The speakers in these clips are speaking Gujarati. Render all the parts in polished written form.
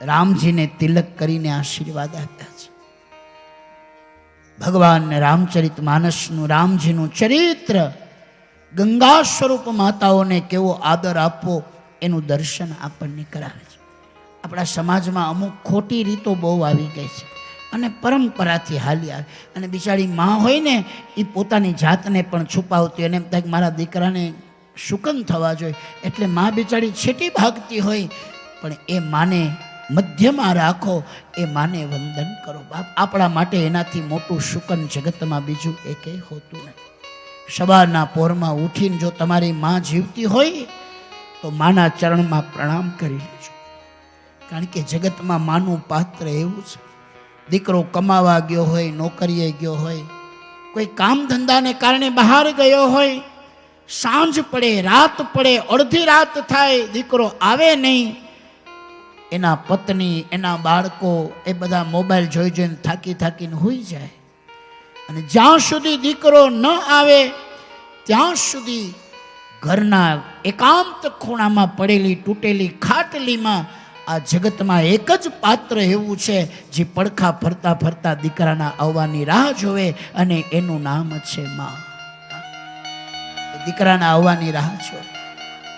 રામજીને તિલક કરીને આશીર્વાદ આપ્યા છે. ભગવાન રામચરિત માનસનું રામજીનું ચરિત્ર, ગંગા સ્વરૂપ માતાઓને કેવો આદર આપવો એનું દર્શન આપણને કરાવે છે. આપણા સમાજમાં અમુક ખોટી રીતો બહુ આવી ગઈ છે અને પરંપરાથી હાલી આવે. અને બિચારી માં હોય ને એ પોતાની જાતને પણ છુપાવતી, અને એમ થાય કે મારા દીકરાને શુકન થવા જોઈએ, એટલે માં બિચારી છેટી ભાગતી હોય. પણ એ માને મધ્યમાં રાખો, એ માને વંદન કરો. બાપ, આપણા માટે એનાથી મોટું શુકન જગતમાં બીજું એકેય હોતું નથી. સવારના પોરમાં ઉઠીને જો તમારી માં જીવતી હોય તો માના ચરણમાં પ્રણામ કરી લેજો. કારણ કે જગતમાં માનું પાત્ર એવું છે. દીકરો કમાવા ગયો હોય, નોકરીએ ગયો હોય, કોઈ કામ ધંધાને કારણે બહાર ગયો હોય, સાંજ પડે, રાત પડે, અડધી રાત થાય, દીકરો આવે નહીં, એના પત્ની, એના બાળકો એ બધા મોબાઈલ જોઈ જોઈને થાકી થાકીને હોઈ જાય. અને જ્યાં સુધી દીકરો ન આવે ત્યાં સુધી ઘરના એકાંત ખૂણામાં પડેલી તૂટેલી ખાટલીમાં આ જગતમાં એક જ પાત્ર એવું છે જે પડખા ફરતા ફરતા દીકરાના આવવાની રાહ જોવે, અને એનું નામ છે માં. દીકરાના આવવાની રાહ જોવે.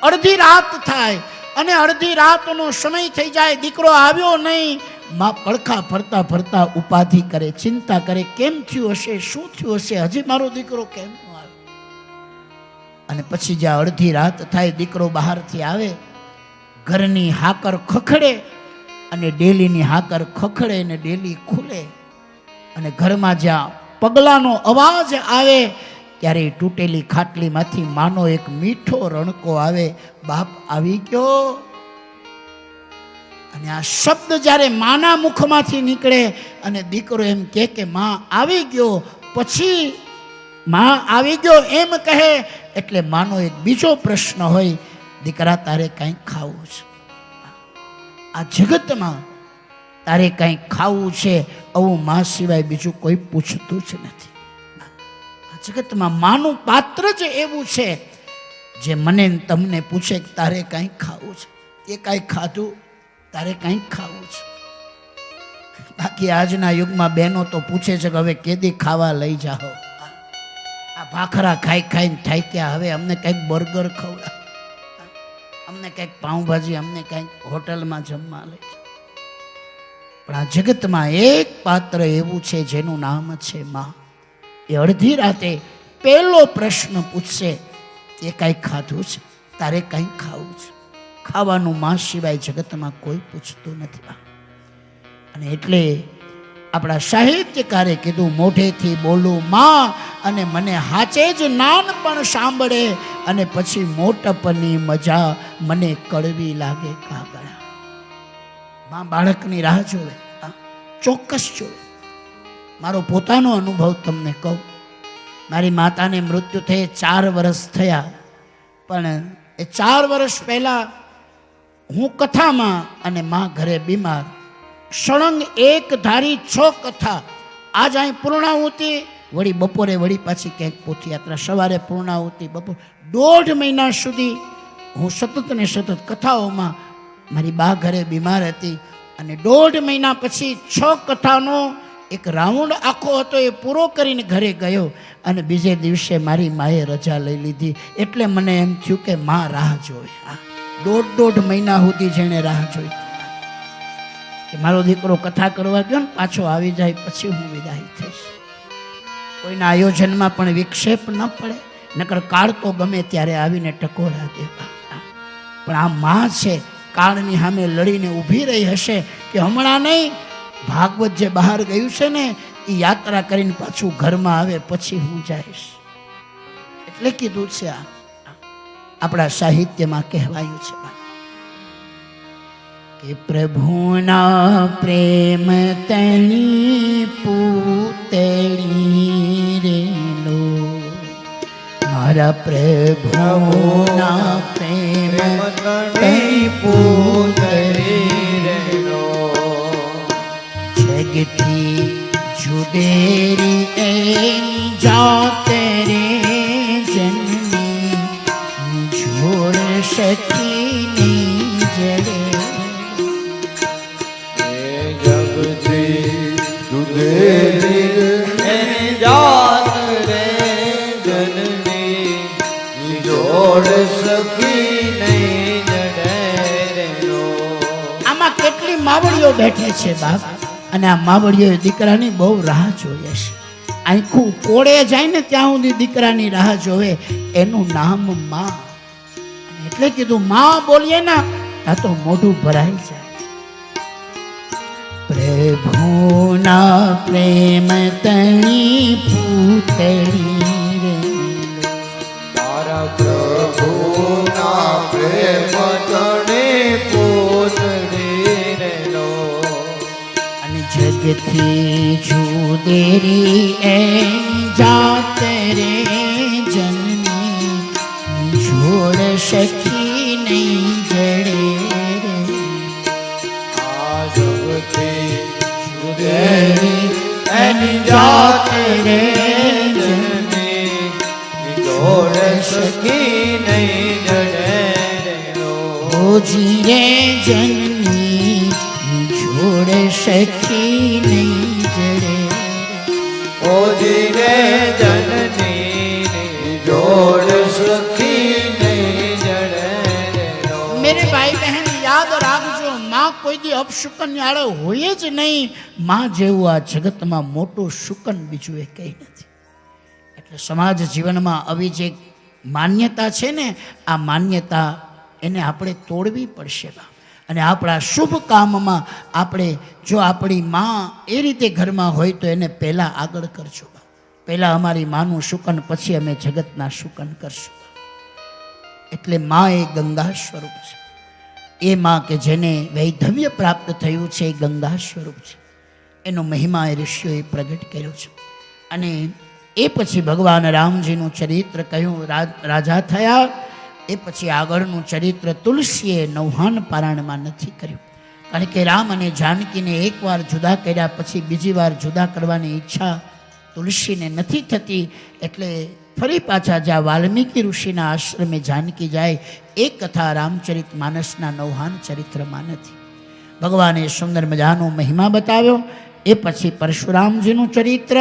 અડધી રાત થાય અને અડધી રાતનો સમય થઈ જાય, દીકરો આવ્યો નહીં, માં પડખા ફરતા ફરતા ઉપાધિ કરે, ચિંતા કરે, કેમ થયું હશે, શું થયું હશે, હજી મારો દીકરો કેમ ન આવ્યો. અને પછી જ્યાં અડધી રાત થાય, દીકરો બહારથી આવે, ઘરની હાકર ખખડે, અને ડેલીની હાકર ખખડે ને ડેલી ખુલે, અને ઘરમાં જ્યાં પગલાંનો અવાજ આવે ત્યારે તૂટેલી ખાટલીમાંથી માનો એક મીઠો રણકો આવે, બાપ આવી ગયો. અને આ શબ્દ જ્યારે માના મુખમાંથી નીકળે અને દીકરો એમ કે માં આવી ગયો, પછી માં આવી ગયો એમ કહે એટલે માનો એક બીજો પ્રશ્ન હોય, દીકરા તારે કંઈક ખાવું છે? આ જગતમાં તારે કંઈક ખાવું છે? આવું માં સિવાય બીજું કોઈ પૂછતું જ નથી. આ જગતમાં માનું પાત્ર જ એવું છે જે મને તમને પૂછે કે તારે કંઈક ખાવું છે, એ કંઈક ખાધું, તારે કંઈક ખાવું છે. બાકી આજના યુગમાં બહેનો તો પૂછે છે કે હવે કેદી ખાવા લઈ જાઓ, આ ભાખરા ખાઈ ખાઈને થાક્યા, હવે અમને કંઈક બર્ગર ખવડાવો, અમને કંઈક પાઉંભાજી, અમને કંઈક હોટલમાં જમવા લઈ જાઓ. પણ આ જગતમાં એક પાત્ર એવું છે જેનું નામ છે માં. એ અડધી રાતે પહેલો પ્રશ્ન પૂછશે, એ કંઈક ખાધું છે, તારે કંઈક ખાવું છે? ખાવાનું માં સિવાય જગતમાં કોઈ પૂછતું નથી. અને એટલે આપણા સાહિત્યકારે કીધું, મોઢેથી બોલું માં અને મને હાચે જ નાનપણ સાંભળે, અને પછી મોટપની મજા મને કડવી લાગે કાગડા. માં બાળકની રાહ જોવે, ચોક્કસ જોવે. મારો પોતાનો અનુભવ તમને કહું, મારી માતાને મૃત્યુ થઈ 4 વર્ષ થયા, પણ એ 4 વર્ષ પહેલા હું કથામાં અને માં ઘરે બીમાર, સળંગ એક ધારી 6 કથા. આજ અહીં પૂર્ણાહુતિ, વળી બપોરે વળી પાછી ક્યાંક પોથયાત્રા, સવારે પૂર્ણાહુતિ, બપોર 1.5 મહિના સુધી હું સતત ને સતત કથાઓમાં. મારી બા ઘરે બીમાર હતી, અને 1.5 મહિના પછી 6 કથાનો એક રાઉન્ડ આખો હતો, એ પૂરો કરીને ઘરે ગયો, અને બીજે દિવસે મારી માએ રજા લઈ લીધી. એટલે મને એમ થયું કે માં રાહ જોઈ. 1.5 મહિના સુધી જેણે રાહ જોઈ કે મારો દીકરો કથા કરવા ગયો ને પાછો આવી જાય, પછી હું વિદાય થઈશ. કોઈના આયોજનમાં પણ વિક્ષેપ ન પડે, નકર કાળ તો ગમે ત્યારે આવીને ટકોરા દેવા. પણ આ માં છે, કાળની સામે લડીને ઊભી રહી હશે કે હમણાં નહીં, ભાગવત જે બહાર ગયું છે ને એ યાત્રા કરીને પાછું ઘરમાં આવે પછી હું જઈશ. એટલે કીધું છે, આ આપણા સાહિત્યમાં કહેવાયું છે કે પ્રભુના પ્રેમ તની પૂતળી રેલો, મારા પ્રભુના પ્રેમ તની પૂતળી રેલો, જગથી જુદેરી એની જાત રે જનની, જોડ સખીની જડે. આંગણામાં કેટલી માવડીઓ બેઠે છે બાપ, અને આ માવડીઓ દીકરાની બહુ રાહ જોઈએ છે. આખું કોળે જાય ને ત્યાં સુધી દીકરાની રાહ જોવે. એનું નામ માં. એટલે કીધું માં બોલીએ ને આ તો મોઢું ભરાઈ જાય. પ્રભુના પ્રેમ તણી પૂતળી રે, મારા પ્રભુના પ્રેમ તણી પૂતળી રે લો. અને જગથી જુદેરી એ જાત રે જનની, જોડ સખી નહીં જડે રે. આ જગથી જુદેરી એની જાત રે જનની, જોડ સખી નહીં જડે રે લો. ઓજી રે જનની, જોડ સખી નહીં જડે. ઓજી રે જનની, જોડ સખી નહીં જડે રે લો. મેરે ભાઈ બહેન યાદ રાખજો, માં કોઈ દી અપશુકન યાળે હોય જ નહીં. માં જેવું આ જગતમાં મોટું શુકન બીજું એ કંઈ નથી. એટલે સમાજ જીવનમાં આવી જે માન્યતા છે ને, આ માન્યતા એને આપણે તોડવી પડશે બા. અને આપણા શુભ કામમાં આપણે જો આપણી માં એ રીતે ઘરમાં હોય તો એને પહેલાં આગળ કરજો બા. પહેલાં અમારી માનું શુકન, પછી અમે જગતના શુકન કરશું. એટલે માં એ ગંગા સ્વરૂપ છે. એ માં કે જેને વૈધવ્ય પ્રાપ્ત થયું છે એ ગંગા સ્વરૂપ છે. એનો મહિમા એ ઋષિઓએ પ્રગટ કર્યો છે. અને એ પછી ભગવાન રામજીનું ચરિત્ર કહ્યું, રાજા થયા. એ પછી આગળનું ચરિત્ર તુલસીએ નવહાન પારાયણમાં નથી કર્યું. કારણ કે રામ અને જાનકીને એકવાર જુદા કર્યા પછી બીજી વાર જુદા કરવાની ઈચ્છા તુલસીને નથી થતી. એટલે ફરી પાછા જ્યાં વાલ્મીકી ઋષિના આશ્રમે જાનકી જાય એ કથા રામચરિત માનસના નવહાન ચરિત્રમાં નથી. ભગવાને સુંદર મજાનો મહિમા બતાવ્યો. એ પછી પરશુરામજીનું ચરિત્ર,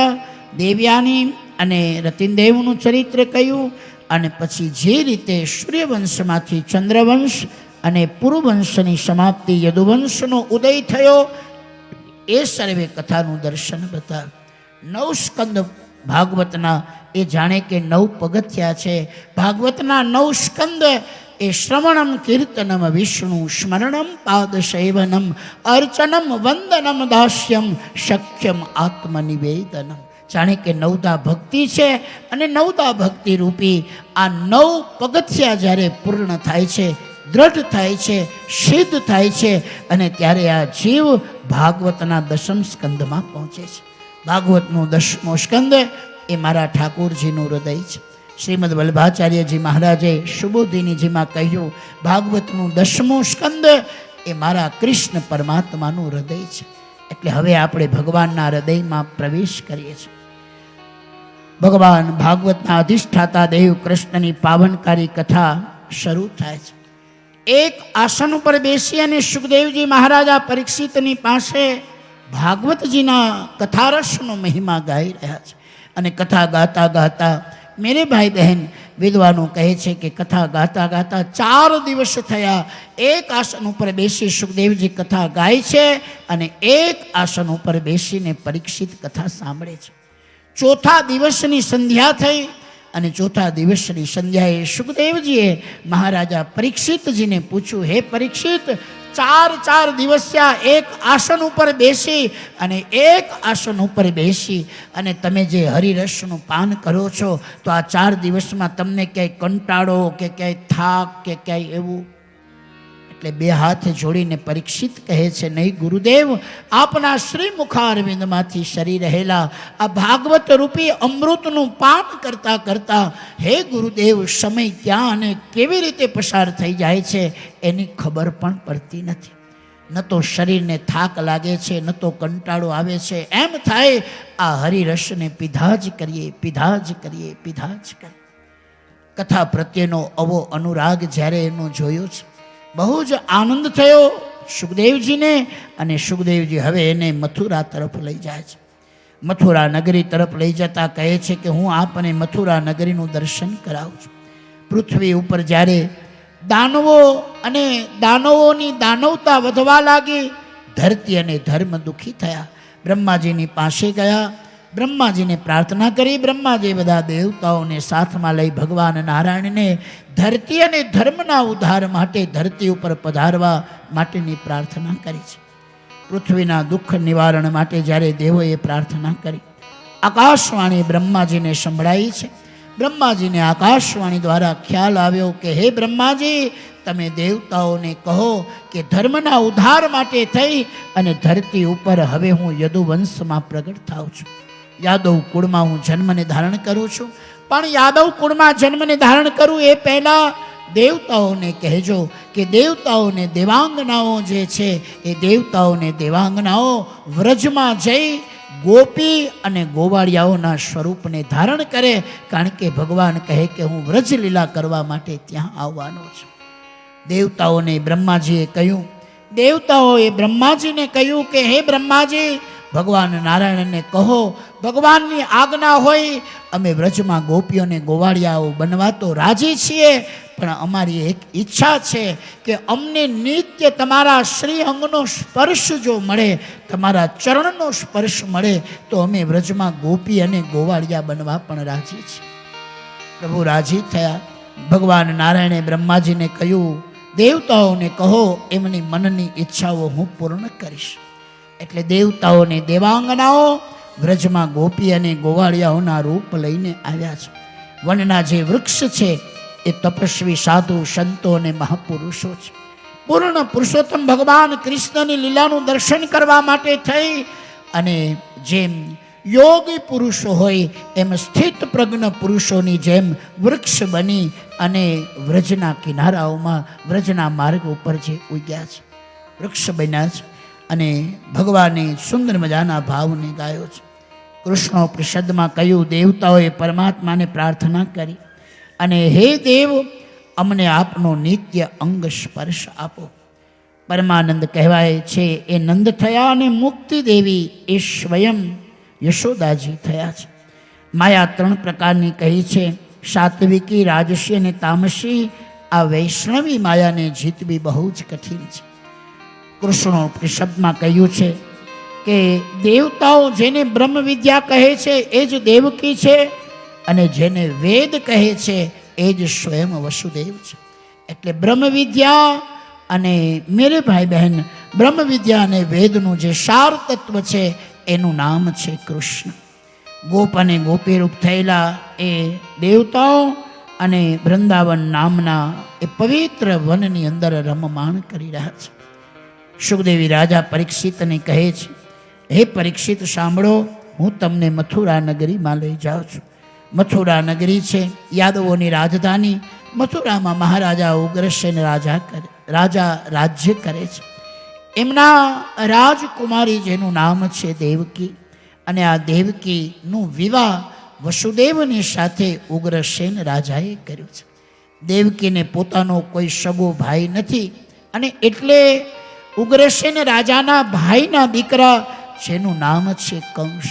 દેવયાની અને રતિનદેવનું ચરિત્ર કહ્યું. અને પછી જે રીતે સૂર્યવંશમાંથી ચંદ્રવંશ અને પુરુવંશની સમાપ્તિ યદુવંશનો ઉદય થયો એ સર્વે કથાનું દર્શન બતાવ્યું. 9 સ્કંદ ભાગવતના એ જાણે કે 9 પગથિયા છે. ભાગવતના 9 સ્કંદ એ શ્રવણમ કીર્તનમ વિષ્ણુ સ્મરણમ પાદ સેવનમ અર્ચનમ વંદનમ દાસ્યમ શક્યમ આત્મનિવેદનમ. જાણે કે 9દા ભક્તિ છે. અને 9દા ભક્તિ રૂપી આ 9 પગથિયા જ્યારે પૂર્ણ થાય છે, દ્રઢ થાય છે, સિદ્ધ થાય છે, અને ત્યારે આ જીવ ભાગવતના 10મ સ્કંદમાં પહોંચે છે. ભાગવતનું 10મો સ્કંદ એ મારા ઠાકોરજીનું હૃદય છે. શ્રીમદ વલ્લભાચાર્યજી મહારાજે સુબોધિનીજીમાં કહ્યું, ભાગવતનું 10મો સ્કંદ એ મારા કૃષ્ણ પરમાત્માનું હૃદય છે. એટલે હવે આપણે ભગવાનના હૃદયમાં પ્રવેશ કરીએ છીએ. ભગવાન ભાગવતના અધિષ્ઠાતા દેવ કૃષ્ણની પાવનકારી કથા શરૂ થાય છે. એક આસન ઉપર બેસી અને સુખદેવજી મહારાજા પરીક્ષિતની પાસે ભાગવતજીના કથારસનો મહિમા ગાઈ રહ્યા છે. અને કથા ગાતા ગાતા મેરે ભાઈ બહેન વિદ્વાનો કહે છે કે કથા ગાતા ગાતા 4 દિવસ થયા. એક આસન ઉપર બેસી સુખદેવજી કથા ગાય છે અને એક આસન ઉપર બેસીને પરીક્ષિત કથા સાંભળે છે. ચોથા દિવસની સંધ્યા થઈ અને ચોથા દિવસની સંધ્યાએ સુખદેવજીએ મહારાજા પરીક્ષિતજીને પૂછ્યું, હે પરીક્ષિત, 4 દિવસ થયા એક આસન ઉપર બેસી અને એક આસન ઉપર બેસી અને તમે જે હરિરસનું પાન કરો છો તો આ 4 દિવસમાં તમને ક્યાંય કંટાળો કે ક્યાંય થાક કે ક્યાંય એવું? એટલે 2 હાથ જોડીને પરીક્ષિત કહે છે, નહીં ગુરુદેવ, આપના શ્રી મુખારવિંદમાંથી સરી રહેલા આ ભાગવત રૂપી અમૃતનું પાન કરતા કરતા હે ગુરુદેવ, સમય ક્યાં અને કેવી રીતે પસાર થઈ જાય છે એની ખબર પણ પડતી નથી. ન તો શરીરને થાક લાગે છે, ન તો કંટાળો આવે છે. એમ થાય આ હરિરસને પીધા જ કરીએ, પીધા જ કરીએ, પીધા જ કરીએ. કથા પ્રત્યેનો આવો અનુરાગ જ્યારે એનો જોયો છે, બહુ જ આનંદ થયો સુખદેવજીને. અને સુખદેવજી હવે એને મથુરા તરફ લઈ જાય છે. મથુરા નગરી તરફ લઈ જતા કહે છે કે હું આપને મથુરા નગરીનું દર્શન કરાવું છું. પૃથ્વી ઉપર જ્યારે દાનવો અને દાનવોની દાનવતા વધવા લાગી. ધરતી અને ધર્મ દુઃખી થયા. બ્રહ્માજીની પાસે ગયા, બ્રહ્માજીને પ્રાર્થના કરી. બ્રહ્માજી બધા દેવતાઓને સાથમાં લઈ ભગવાન નારાયણને ધરતી અને ધર્મના ઉદ્ધાર માટે ધરતી ઉપર પધારવા માટેની પ્રાર્થના કરી છે. પૃથ્વીના દુઃખ નિવારણ માટે જ્યારે દેવોએ પ્રાર્થના કરી, આકાશવાણી બ્રહ્માજીને સંભળાઈ છે. બ્રહ્માજીને આકાશવાણી દ્વારા ખ્યાલ આવ્યો કે હે બ્રહ્માજી, તમે દેવતાઓને કહો કે ધર્મના ઉદ્ધાર માટે થઈ અને ધરતી ઉપર હવે હું યદુવંશમાં પ્રગટ થાઉં છું. યાદવ કુળમાં હું જન્મને ધારણ કરું છું, પણ યાદવ કુળમાં જન્મને ધારણ કરું એ પહેલાં દેવતાઓને કહેજો કે દેવતાઓને દેવાંગનાઓ જે છે એ દેવતાઓને દેવાંગનાઓ વ્રજમાં જઈ ગોપી અને ગોવાળિયાઓના સ્વરૂપને ધારણ કરે, કારણ કે ભગવાન કહે કે હું વ્રજલીલા કરવા માટે ત્યાં આવવાનો છું. દેવતાઓને બ્રહ્માજીએ કહ્યું, દેવતાઓએ બ્રહ્માજીને કહ્યું કે હે બ્રહ્માજી, ભગવાન નારાયણને કહો ભગવાનની આજ્ઞા હોય અમે વ્રજમાં ગોપીઓને ગોવાળિયાઓ બનવા તો રાજી છીએ, પણ અમારી એક ઈચ્છા છે કે અમને નિત્ય તમારા શ્રી અંગનો સ્પર્શ જો મળે, તમારા ચરણનો સ્પર્શ મળે તો અમે વ્રજમાં ગોપી અને ગોવાળિયા બનવા પણ રાજી છીએ. પ્રભુ રાજી થયા. ભગવાન નારાયણે બ્રહ્માજીને કહ્યું, દેવતાઓને કહો એમની મનની ઈચ્છાઓ હું પૂર્ણ કરીશ. એટલે દેવતાઓને દેવાંગનાઓ વ્રજમાં ગોપી અને ગોવાળિયાઓના રૂપ લઈને આવ્યા છે. વનના જે વૃક્ષ છે એ તપસ્વી સાધુ સંતો અને મહાપુરુષો છે. પૂર્ણ પુરુષોત્તમ ભગવાન કૃષ્ણની લીલાનું દર્શન કરવા માટે થઈ અને જેમ યોગી પુરુષો હોય એમ સ્થિત પ્રજ્ઞ પુરુષોની જેમ વૃક્ષ બની અને વ્રજના કિનારાઓમાં વ્રજના માર્ગ ઉપર જે ઉગ્યા છે, વૃક્ષ બન્યા છે અને ભગવાને સુંદર મજાના ભાવને ગાયો છે. કૃષ્ણોપનિષદમાં કહ્યું, દેવતાઓએ પરમાત્માને પ્રાર્થના કરી અને હે દેવ, અમને આપનો નિત્ય અંગ સ્પર્શ આપો. પરમાનંદ કહેવાય છે એ નંદ થયા અને મુક્તિ દેવી એ સ્વયં યશોદાજી થયા છે. માયા 3 પ્રકારની કહી છે, સાત્વિકી, રાજસી અને તામસી. આ વૈષ્ણવી માયાને જીતવી બહુ જ કઠિન છે. કૃષ્ણોપનિષદમાં કહ્યું છે કે દેવતાઓ જેને બ્રહ્મ વિદ્યા કહે છે એ જ દેવકી છે અને જેને વેદ કહે છે એ જ સ્વયં વસુદેવ છે. એટલે બ્રહ્મ વિદ્યા અને મેરે ભાઈ બહેન, બ્રહ્મ વિદ્યા અને વેદનું જે સાર તત્વ છે એનું નામ છે કૃષ્ણ. ગોપ અને ગોપીરૂપ થયેલા એ દેવતાઓ અને વૃંદાવન નામના એ પવિત્ર વનની અંદર રમમાણ કરી રહ્યા છે. સુખદેવી રાજા પરીક્ષિતને કહે છે, હે પરીક્ષિત સાંભળો, હું તમને મથુરા નગરીમાં લઈ જાઉં છું. મથુરા નગરી છે યાદવોની રાજધાની. મથુરામાં મહારાજા ઉગ્રસેન રાજા રાજ્ય કરે છે. એમના રાજકુમારી જેનું નામ છે દેવકી, અને આ દેવકીનું વિવાહ વસુદેવની સાથે ઉગ્રસેન રાજાએ કર્યું છે. દેવકીને પોતાનો કોઈ સગો ભાઈ નથી અને એટલે ઉગ્રસેન રાજાના ભાઈના દીકરા જેનું નામ છે કંસ.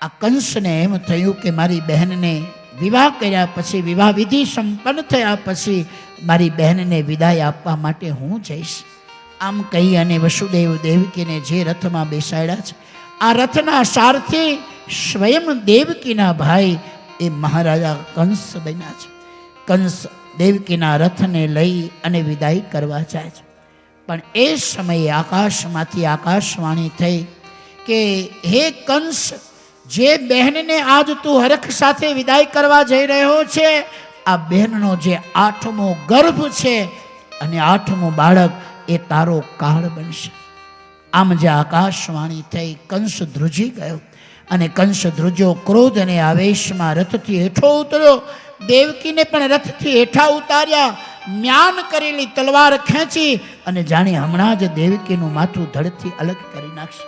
આ કંસને એમ થયું કે મારી બહેનને વિવાહ કર્યા પછી, વિવાહ વિધિ સંપન્ન થયા પછી મારી બહેનને વિદાય આપવા માટે હું જઈશ. આમ કહી અને વસુદેવ દેવકીને જે રથમાં બેસાડ્યા છે, આ રથના સારથી સ્વયં દેવકીના ભાઈ એ મહારાજા કંસ બન્યા છે. કંસ દેવકીના રથને લઈ અને વિદાય કરવા જાય છે. પણ એ સમયે આકાશમાંથી આકાશવાણી થઈ કે હે કંસ, જે બહેનને આજ તું હરખ સાથે વિદાય કરવા જઈ રહ્યો છે, આ બહેનનો જે 8મો ગર્ભ છે અને 8મું બાળક એ તારો કાળ બનશે. આમ જે આકાશવાણી થઈ, કંસ ધ્રુજી ગયો અને કંસ ધ્રુજો ક્રોધ અને આવેશમાં રથથી હેઠો ઉતર્યો. દેવકીને પણ રથથી હેઠા ઉતાર્યા. મ્યાન કરેલી તલવાર ખેંચી અને જાણે હમણાં જ દેવકીનું માથું ધડથી અલગ કરી નાખશે.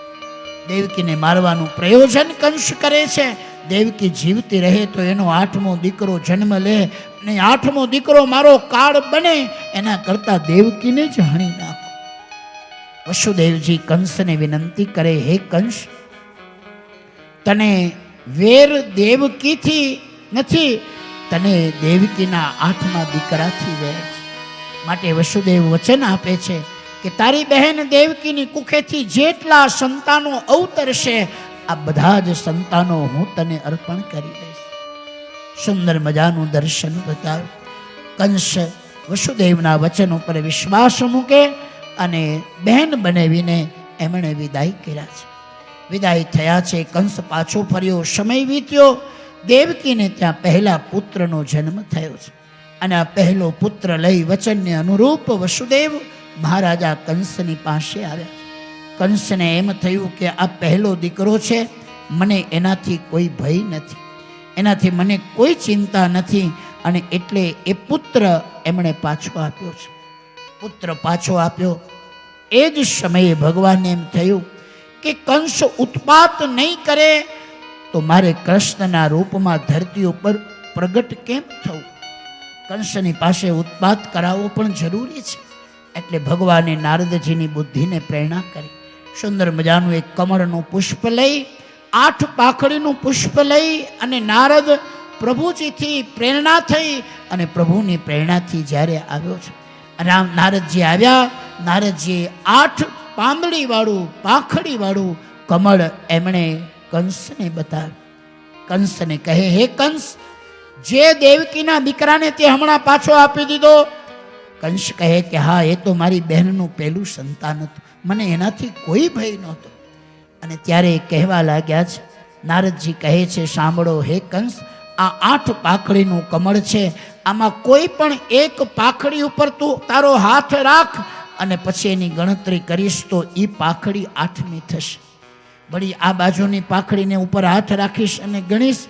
દેવકીને મારવાનું પ્રયોજન કંસ કરે છે. દેવકી જીવતી રહે તો એનો 8મો દીકરો જન્મ લે અને 8મો દીકરો મારો કાળ બને, એના કરતાં દેવકીને જ હણી નાખો. વસુદેવજી કંસને વિનંતી કરે, હે કંસ, તને વેર દેવકીથી નથી, તને દેવકીના 8મા દીકરાથી વેર છે. માટે વસુદેવ વચન આપે છે કે તારી બહેન દેવકીની કુખેથી જેટલા સંતાનો અવતરશે આ બધા જ સંતાનો હું તને અર્પણ કરી દઈશ. સુંદર મજાનું દર્શન બતાવ્યું. કંસ વસુદેવના વચન ઉપર વિશ્વાસ મૂકે અને બહેન બનાવીને એમણે વિદાય કર્યા છે. વિદાય થયા છે. કંસ પાછો ફર્યો. સમય વીત્યો. દેવકીને ત્યાં પહેલા પુત્રનો જન્મ થયો છે અને આ પહેલો પુત્ર લઈ વચનને અનુરૂપ વસુદેવ મહારાજા કંસની પાસે આવ્યા. કંસને એમ થયું કે આ પહેલો દીકરો છે, મને એનાથી કોઈ ભય નથી, એનાથી મને કોઈ ચિંતા નથી, અને એટલે એ પુત્ર એમણે પાછો આપ્યો છે. પુત્ર પાછો આપ્યો. એ જ સમયે ભગવાનને એમ થયું કે કંસ ઉત્પાત નહીં કરે તો મારે કૃષ્ણના રૂપમાં ધરતી ઉપર પ્રગટ કેમ થવું? કંસની પાસે ઉત્પાત કરાવવો પણ જરૂરી છે. એટલે ભગવાને નારદજીની બુદ્ધિને પ્રેરણા કરી. સુંદર મજાનું એક કમળનું પુષ્પ લઈ, 8 પાંખડીનું પુષ્પ લઈ અને નારદ પ્રભુજીથી પ્રેરણા થઈ અને પ્રભુની પ્રેરણાથી જ્યારે આવ્યો છે નારદજી આવ્યા. નારદજીએ 8 પાંદડીવાળું પાંખડીવાળું કમળ એમણે કંસને બતાવ્યું. કંસને કહે, હે કંસ, જે દેવકીના દીકરાને તે હમણાં પાછો આપી દીધો. કંસ કહે કે હા, એ તો મારી બહેનનું પહેલું સંતાન હતું, મને એનાથી કોઈ ભય નહોતો. અને ત્યારે કહેવા લાગ્યા છે, નારદજી કહે છે, સાંભળો હે કંસ, આ 8 પાંખડીનું કમળ છે, આમાં કોઈ પણ એક પાંખડી ઉપર તું તારો હાથ રાખ અને પછી એની ગણતરી કરીશ તો એ પાંખડી 8મી થશે. વળી આ બાજુની પાંખડીને ઉપર હાથ રાખીશ અને ગણીશ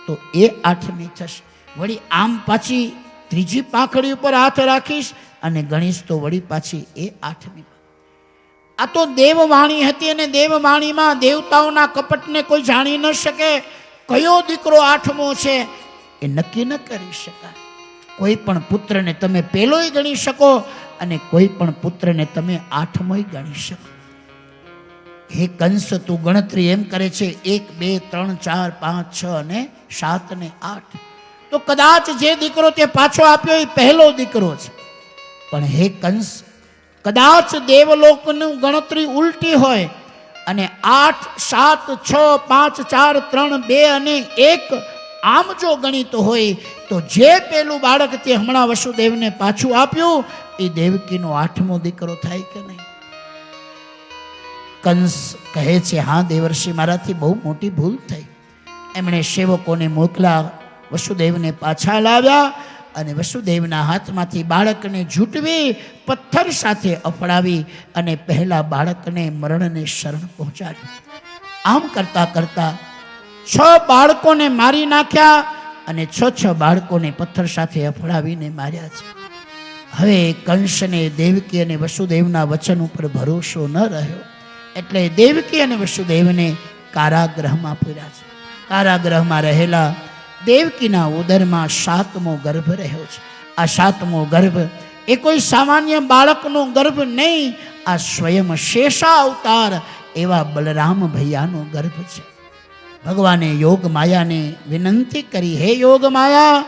તો એ 8મી થશે. વળી આમ પાછી ત્રીજી પાંખડી ઉપર હાથ રાખીશ અને ગણીશ તો વળી પાછી એ 8મી. આ તો દેવવાણી હતી અને દેવવાણીમાં દેવતાઓના કપટને કોઈ જાણી ન શકે. કયો દીકરો 8મો છે એ નક્કી ન કરી શકાય. કોઈ પણ પુત્રને તમે પહેલોય ગણી શકો અને કોઈ પણ પુત્રને તમે 8મોય ગણી શકો. હે કંસ, તું ગણતરી એમ કરે છે 1 2 3 4 5 6 અને 7 ને 8, તો કદાચ જે દીકરો તે પાછો આપ્યો એ પહેલો દીકરો છે. પણ હે કંસ, કદાચ દેવલોકનું ગણતરી ઉલટી હોય અને 8 7 6 5 4 3 2 અને 1 આમ જો ગણિત હોય તો જે પેલું બાળક તે હમણાં વસુદેવને પાછું આપ્યું એ દેવકીનો 8મો દીકરો થાય કે નહીં? કંસ કહે છે, હા દેવર્ષિ, મારાથી બહુ મોટી ભૂલ થઈ. એમણે સેવકોને મોકલા, વસુદેવને પાછા લાવ્યા અને વસુદેવના હાથમાંથી બાળકને ઝૂંટવી પથ્થર સાથે અફડાવી અને પહેલા બાળકને મરણને શરણ પહોંચાડ્યું. આમ કરતા કરતા 6 બાળકોને મારી નાખ્યા અને 6 બાળકોને પથ્થર સાથે અફડાવીને માર્યા છે. હવે કંસને દેવકી અને વસુદેવના વચન ઉપર ભરોસો ન રહ્યો એટલે દેવકી અને વસુદેવને કારાગૃહમાં પૂર્યા છે. કારાગૃહમાં રહેલા દેવકીના ઉદરમાં 7મો ગર્ભ રહ્યો છે. આ 7મો ગર્ભ એ કોઈ સામાન્ય બાળકનો ગર્ભ નહીં, આ સ્વયં શેષા અવતાર એવા બલરામ ભૈયાનો ગર્ભ છે. ભગવાને યોગ માયાને વિનંતી કરી, હે યોગ માયા,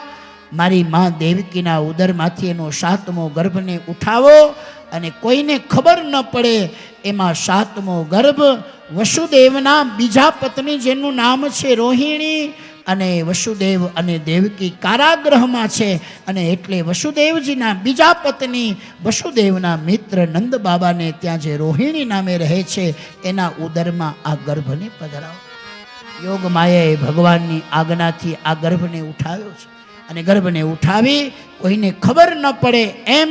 મારી માં દેવકીના ઉદરમાંથી એનો 7મો ગર્ભને ઉઠાવો અને કોઈને ખબર ન પડે. એમાં 7મો ગર્ભ વસુદેવના બીજા પત્ની જેનું નામ છે રોહિણી, અને વસુદેવ અને દેવકી કારાગૃહમાં છે અને એટલે વસુદેવજીના બીજા પત્ની વસુદેવના મિત્ર નંદ બાબાને ત્યાં જે રોહિણી નામે રહે છે એના ઉદરમાં આ ગર્ભને પધરાવો. યોગ માયાએ ભગવાનની આજ્ઞાથી આ ગર્ભને ઉઠાવ્યો છે અને ગર્ભને ઉઠાવી કોઈને ખબર ન પડે એમ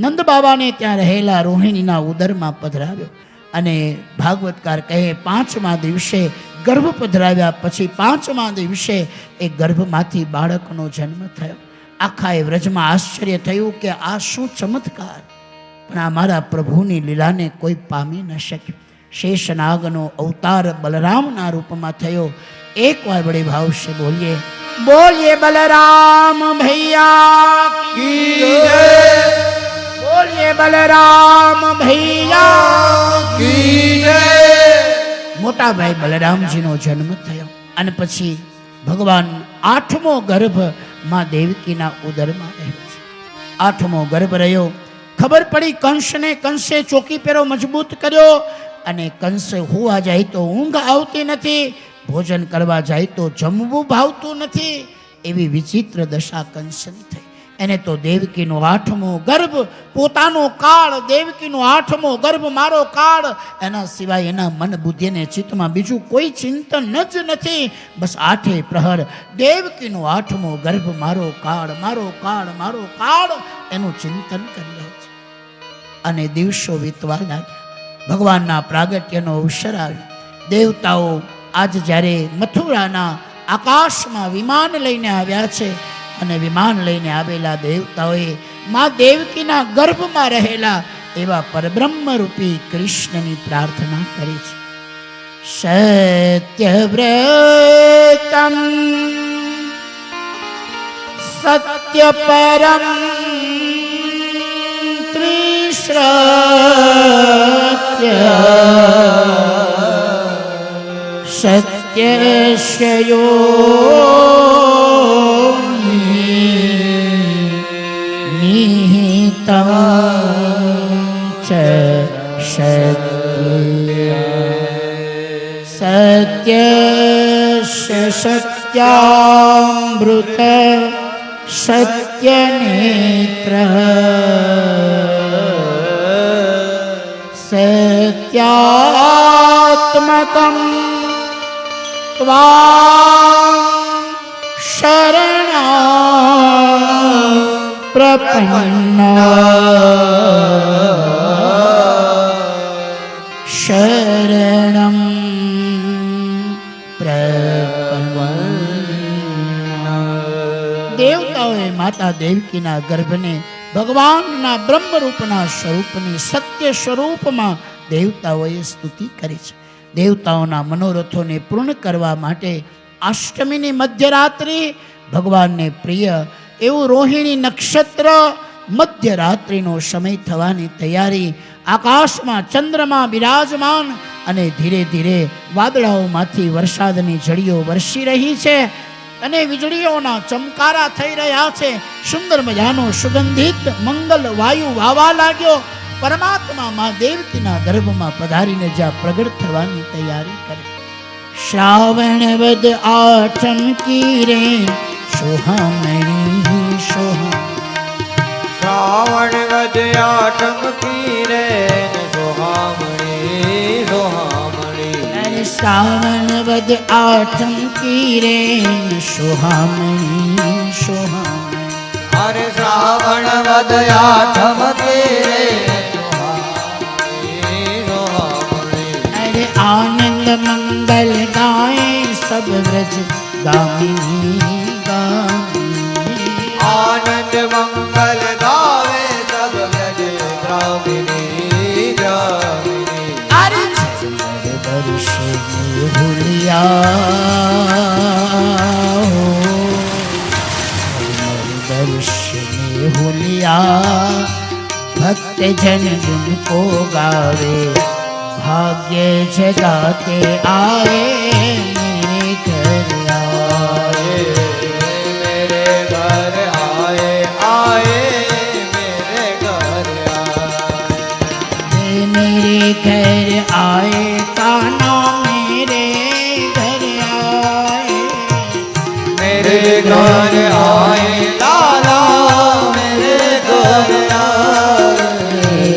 નંદ બાબાને ત્યાં રહેલા રોહિણીના ઉદરમાં પધરાવ્યો. અને ભાગવતકાર કહે 5મા દિવસે ગર્ભ પધરાવ્યા પછી 5મા દિવસે એ ગર્ભમાંથી બાળકનો જન્મ થયો. આખા એ વ્રજમાં આશ્ચર્ય થયું કે આ શું ચમત્કાર, પણ આ મારા પ્રભુની લીલાને કોઈ પામી ન શક્યું. શેષનાગનો અવતાર બલરામના રૂપમાં થયો. એકવાર બડે ભાવ સે બોલીએ, બોલીએ બલરામ ભૈયા કી જય, બોલીએ બલરામ ભૈયા કી જય. મોટા ભાઈ બલરામજીનો જન્મ થયો અને પછી ભગવાન 8મો ગર્ભ માં દેવકીના ઉદરમાં રહ્યો છે. 8મો ગર્ભ રહ્યો. ખબર પડી કંસે ચોકી પેરો મજબૂત કર્યો અને કંસે હોવા જાય તો ઊંઘ આવતી નથી, ભોજન કરવા જાય તો જમવું ભાવતું નથી. એવી વિચિત્ર દશા કંસની થઈ. એને તો દેવકીનો 8મો ગર્ભ પોતાનો કાળ, દેવકીનો 8મો ગર્ભ મારો કાળ, એના સિવાય એના મન બુદ્ધિ અને ચિત્તમાં બીજું કોઈ ચિંતન જ નથી. બસ 8 પ્રહર દેવકીનો 8મો ગર્ભ મારો કાળ, મારો કાળ, મારો કાળ એનું ચિંતન કરી રહ્યો છે. અને દિવસો વીતવા લાગ્યા. ભગવાનના પ્રાગટ્યનો અવસર આવ્યો. દેવતાઓ આજ જ્યારે મથુરાના આકાશમાં વિમાન લઈને આવ્યા છે અને વિમાન લઈને આવેલા દેવતાઓએ મા દેવકીના ગર્ભમાં રહેલા એવા પરબ્રહ્મ રૂપી કૃષ્ણની પ્રાર્થના કરી છે. સત્યવ્રતમ સત્યપરમ ત્રિશ્રત્ય સત્યસ્યો નિહિતં ચ સત્યસ્ય સત્યામૃત સત્યનેત્ર સત્યાત્મકં ત્વાં શરણં પ્રપન્ના શરણં પ્રપન્ના. દેવતાઓએ માતા દેવકીના ગર્ભને ભગવાનના બ્રહ્મરૂપના સ્વરૂપની સત્ય સ્વરૂપમાં દેવતાઓએ સ્તુતિ કરી છે. દેવતાઓના મનોરથોને પૂર્ણ કરવા માટે અષ્ટમીની મધ્યરાત્રિ ભગવાનને પ્રિય એવું રોહિણી નક્ષત્ર, મધ્યરાત્રિનો સમય થવાની તૈયારી, આકાશમાં ચંદ્રમા બિરાજમાન અને ધીરે ધીરે વાદળાઓમાંથી વરસાદની ઝડીઓ વરસી રહી છે અને વીજળીઓના ચમકારા થઈ રહ્યા છે. સુંદર મજાનો સુગંધિત મંગલ વાયુ વાવા લાગ્યો. પરમાત્મા માં દેવકીના ગર્ભમાં પધારીને જ્યાં પ્રગટ થવાની તૈયારી કરે. શ્રાવણ વદ આઠમ કી રે સોહામણી સોહા. શ્રાવણ વદ આઠમ કી રે સોહામણી સોહામણી. શ્રાવણ વદ આઠમ કી રે સોહામણી સોહામણી. અરે શ્રાવણ વદ આઠમ કી રે आनंद मंगल गाए सब व्रज गामिनी गामिनी. आनंद मंगल गावे सब व्रज गामिनी गामिनी. अरे वर्ष में हुलिया वर्ष में हुलिया भक्त जन जिनको गावे भाग्य जगाते आए मेरे घर आए. मेरे घर आए आए मेरे घर आए. मेरे घर आए कान्हा मेरे घर आए. मेरे घर आए लाला मेरे घर आए.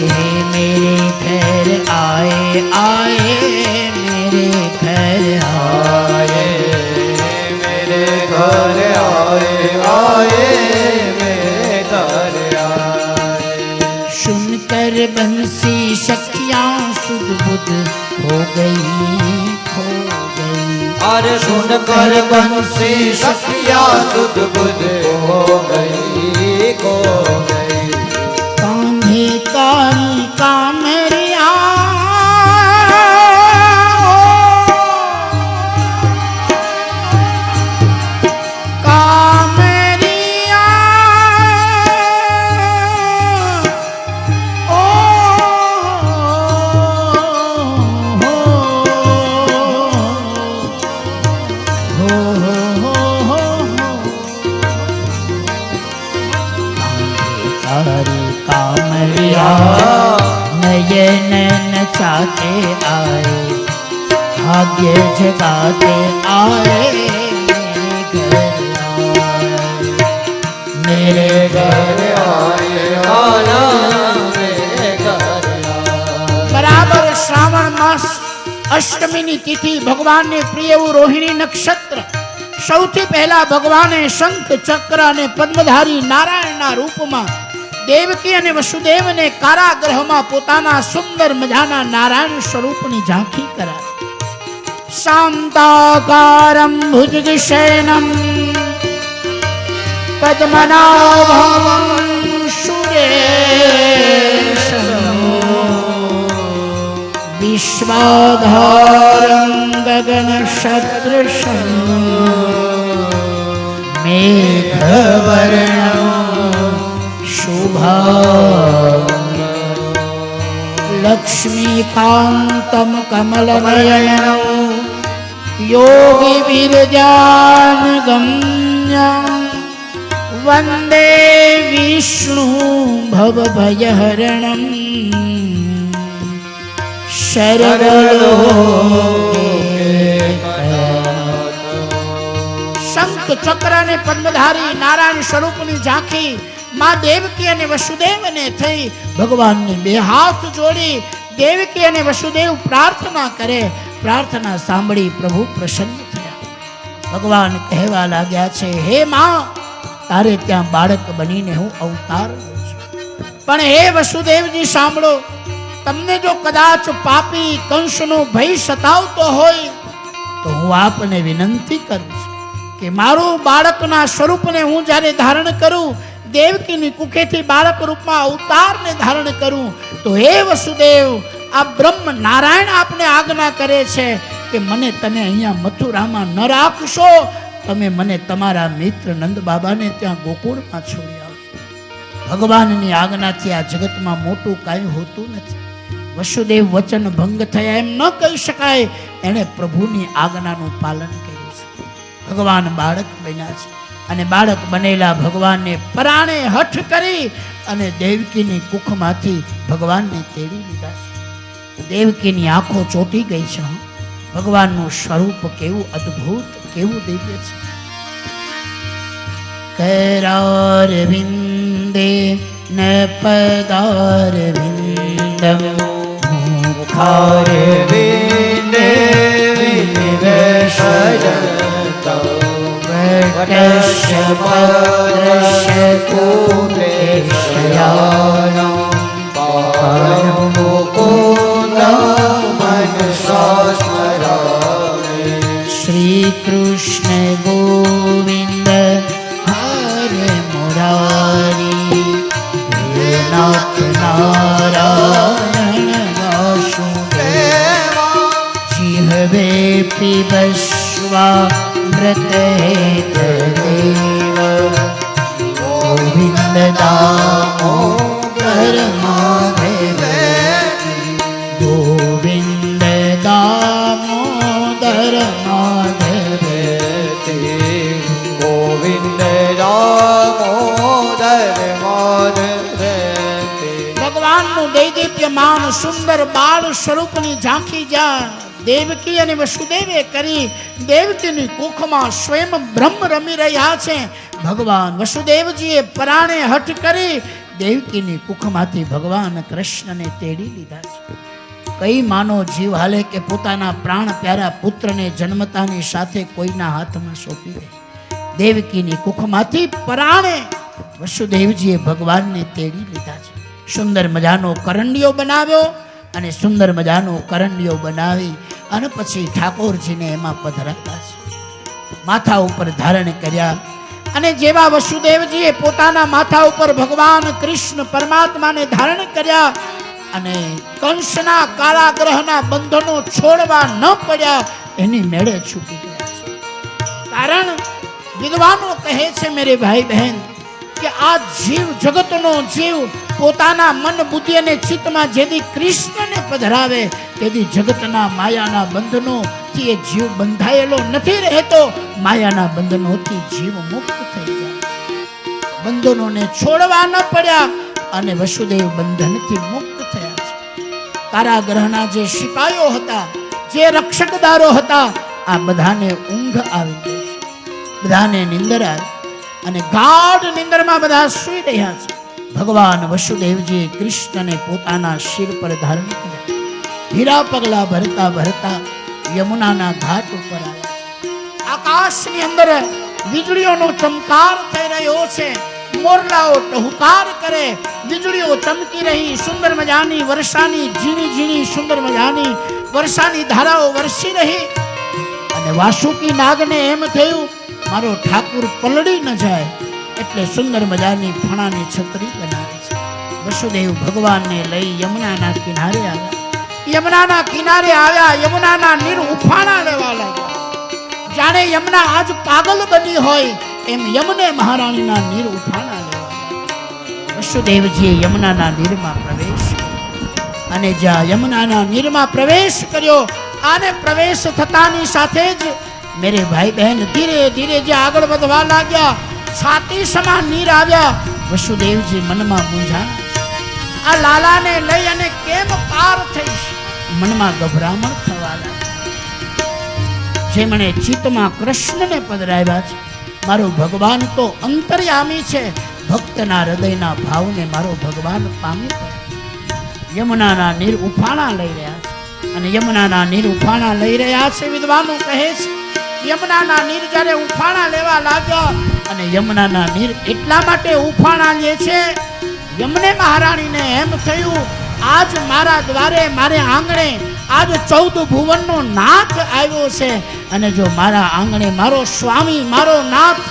मेरे घर आए आए मेरे घर आए. मेरे घर आए आए मेरे घर आए. सुनकर बंसी सखियाँ सुध बुध हो गई खो गई. अरे सुनकर बंसी सखिया सुध बुध हो गई खो गई. कान्हे कारी कामरिया कामरिया ओ हो चाहते आए, भाग्य जगाते आए, मेरे घर आए, मेरे घर आए। बराबर श्रावण मास अष्टमी तिथि भगवान ने प्रिय रोहिणी नक्षत्र સૌથી પહેલા ભગવાને શંખ ચક્ર અને પદ્મધારી નારાયણના રૂપમાં દેવકી અને વસુદેવને કારાગૃહમાં પોતાના સુંદર મજાના નારાયણ સ્વરૂપની ઝાંખી કરાવી. શાંતાકારમ ભુજગશયનમ પદ્મનાભમ સુરેશમ વિશ્વાધારમ ગગન સદૃશમ મેઘવર્ણમ શુભાંગમ લક્ષ્મીકાંતમ કમલનયનમ યોગી વિરજાનગમ્યમ વંદે વિષ્ણુ ભવભયહરણમ શંખ ચક્ર અને પદ્મધારી નારાયણ સ્વરૂપની ઝાંખી માં દેવકી અને વસુદેવને થઈ ભગવાનને બે હાથ જોડી દેવકી અને વસુદેવ પ્રાર્થના કરે. પ્રાર્થના સાંભળી પ્રભુ પ્રસન્ન થયા. ભગવાન કહેવા લાગ્યા છે, હે માં, તારે ત્યાં બાળક બનીને હું અવતાર લઉં છું. પણ હે વસુદેવજી સાંભળો, તમને જો કદાચ પાપી કંસનો ભય સતાવતો હોય તો હું આપને વિનંતી કરું છું કે મારું બાળકના સ્વરૂપને હું જ્યારે ધારણ કરું, દેવકીની કુખેથી બાળક રૂપમાં અવતારને ધારણ કરું, તો હે વસુદેવ, આ બ્રહ્મ નારાયણ આપને આજ્ઞા કરે છે કે મને તમે અહીંયા મથુરામાં ન રાખશો, તમે મને તમારા મિત્ર નંદ બાબાને ત્યાં ગોકુળમાં છોડી આવશો. ભગવાનની આજ્ઞાથી આ જગતમાં મોટું કાંઈ હોતું નથી. વસુદેવ વચન ભંગ થયા એમ ન કહી શકાય, એણે પ્રભુની આજ્ઞાનું પાલન કર્યું છે. ભગવાન બાળક બન્યા છે અને બાળક બનેલા ભગવાનને પરાણે હઠ કરી અને દેવકીની કુખમાંથી ભગવાનને તેડી લીધા છે. દેવકીની આંખો ચોટી ગઈ છે. ભગવાનનું સ્વરૂપ કેવું અદ્ભુત, કેવું દિવ્ય છે. કરાર વિંદે ન પદાર વિંદમ મુખાર વિંદે વિનિવેશયંતો વટસ્ય પદ્રસ્ય કુલેશયાનો પારમ મુકુંદ મનસા સ્મરામે. શ્રી કૃષ્ણ ગોવિંદ હરે મુરારી નાથ નારાયણ વાસુદેવ જીહવે પીબસ્વા મૃત હેતદેવ ગોવિંદ દામોદર માધવ ગોવિંદ દામોદર માધવ ગોવિંદ દામોદર માધવ. ભગવાનનું દૈદીપ્યમાન સુંદર બાળ સ્વરૂપની ઝાંખી જ્યાં દેવકી અને વસુદેવે કરી, દેવકીની કુખમાં સ્વયં બ્રહ્મ રમી રહ્યા છે. ભગવાન વસુદેવજીએ પરાણે હઠ કરી દેવકીની કુખમાંથી ભગવાન કૃષ્ણને તેડી લીધા છે. કઈ માનો જીવ હાલે કે પોતાના પ્રાણ પ્યારા પુત્રને જન્મતાની સાથે કોઈના હાથમાં સોંપી દે. દેવકીની કુખમાંથી પરાણે વસુદેવજીએ ભગવાનને તેડી લીધા છે. સુંદર મજાનો કરંડિયો બનાવ્યો અને સુંદર મજાનો કરંડિયો બનાવી અને પછી ઠાકોરજીને એમાં પધરાવ્યા છે. માથા ઉપર ધારણ કર્યા અને જેવા વસુદેવજીએ પોતાના માથા ઉપર ભગવાન કૃષ્ણ પરમાત્માને ધારણ કર્યા અને કંસના કારાગ્રહના બંધનો છોડવા ન પડ્યા, એની મેળે છૂટી ગયા છે. કારણ વિદ્વાનો કહે છે મેરે ભાઈ બહેન કે આ જીવ, જગતનો જીવ પોતાના મન બુદ્ધિ અને ચિત્તમાં જેથી કૃષ્ણને પધરાવે તેથી જગતના માયાના બંધનોથી એ જીવ બંધાયેલો નથી રહેતો. માયાના બંધનોથી જીવ મુક્ત થઈ જાય. બંધનોને છોડવા ન પડ્યા અને વસુદેવ બંધનથી મુક્ત થયા છે. કારાગૃહના જે સિપાહીઓ હતા, જે રક્ષકદારો હતા, આ બધાને ઊંઘ આવી ગઈ છે, બધાને નિંદર આવી અને ગાઢ નિંદરમાં બધા સૂઈ રહ્યા છે. ભગવાન વસુદેવજી કૃષ્ણને પોતાના શિર પર ધારણ કર્યા, હીરા પગલા ભરતા ભરતા યમુનાના ઘાટ ઉપર આવ્યા. આકાશની અંદર વીજળીઓનો ચમકાર થઈ રહ્યો છે, મોરલાઓ ટહુકાર કરે, વીજળીઓ ચમકી રહી, સુંદર મજાની વર્ષાની ઝીણી ઝીણી સુંદર મજાની વર્ષાની ધારાઓ વરસી રહી. અને વાસુકી નાગને એમ થયું મારો ઠાકુર પલળી ન જાય એટલે સુંદર મજાની ફણાની છત્રી બનાવી છે. વસુદેવ ભગવાનને લઈ યમુનાના કિનારે આવ્યા. યમુનાના કિનારે આવ્યા, યમુનાના નીર ઉફાણા લેવા લાગ્યા. જાણે યમુના આજ પાગલ બની હોય એમ યમને મહારાણીના નીર ઉફાણા લેવા લાગ્યા. વસુદેવજીએ યમુનાના નીરમાં પ્રવેશ કર્યો અને જ્યાં યમુનાના નીરમાં પ્રવેશ કર્યો, આને પ્રવેશ થતાની સાથે જ મેરે ભાઈ બહેન ધીરે ધીરે જે આગળ વધવા લાગ્યા, છાતી સમાન નીર આવ્યા. વસુદેવજી મનમાં મૂંઝાણા, આ લાલાને લઈ અને કેમ પાર થઈશ? મનમાં ગભરામણ થવા લાગી. જેમણે ચિત્તમાં કૃષ્ણને પધરાવ્યા છે, મારો ભગવાન તો અંતર્યામી છે, ભક્તના હૃદયના ભાવને મારો ભગવાન પામી કરે. યમુનાના નીર ઉફાણા લઈ રહ્યા છે અને યમુનાના નીર ઉફાણા લઈ રહ્યા છે. વિદ્વાનો કહે છે યમુનાના નીર જ્યારે ઉફાણા લેવા લાગ્યા અને યમુનાના નીર એટલા માટે ઉફાણા લે છે, યમને મહારાણીને એમ થયું આજ મારા દ્વારે મારે આંગણે આજ 14 ભુવનનો નાથ આવ્યો છે અને જો મારા આંગણે મારો સ્વામી મારો નાથ